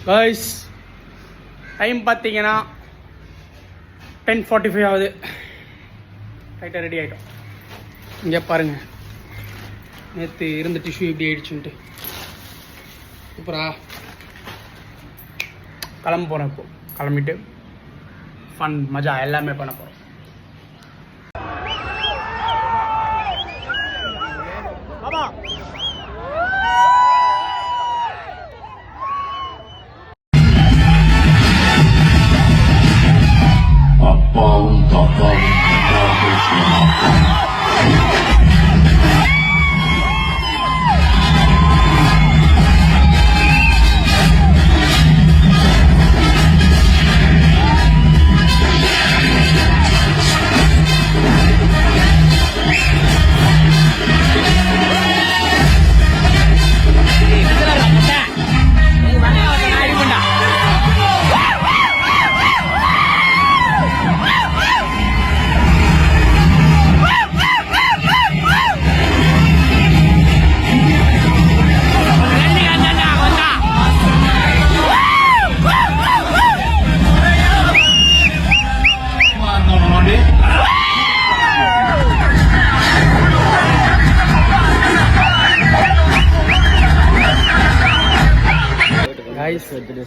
Guys time பார்த்தீங்கன்னா 10:45 ஆகுது. ரைட்டாக ரெடி ஆகிட்டோம். இங்கே பாருங்கள், நேற்று இருந்த டிஷ்யூ எப்படி ஆயிடுச்சுன்ட்டு. சூப்பரா கிளம்ப போகிறேன். இப்போது கிளம்பிட்டு ஃபன் மஜா எல்லாமே பண்ண போகிறோம்.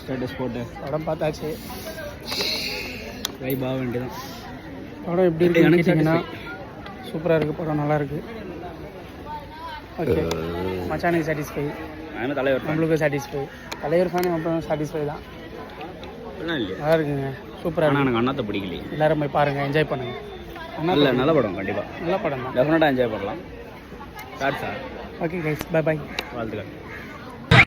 ஸ்டேட்டஸ் போட்டு படம் பார்த்தாச்சு. வைப் ஆக வேண்டியதான். படம் எப்படி இருக்கு நினைச்சிங்கன்னா சூப்பராக இருக்குது. படம் நல்லா இருக்குது. ஓகே, மச்சானுக்கு சாட்டிஸ்ஃபை, தலைவர் நம்மளுக்கு சாட்டிஸ்ஃபை. தலைவர் ஃபேன் அப்புறம் சாட்டிஸ்ஃபை தான். நல்லா இருக்குங்க, சூப்பராக இருக்குது. எனக்கு அண்ணாத்தை பிடிக்கலையே. எல்லாரும் போய் பாருங்கள், என்ஜாய் பண்ணுங்கள். நல்ல படம், கண்டிப்பாக நல்ல படம் தான். டெஃபினட்டாக என்ஜாய் பண்ணலாம். Sir okay guys, bye bye, வாழ்த்துக்கள்.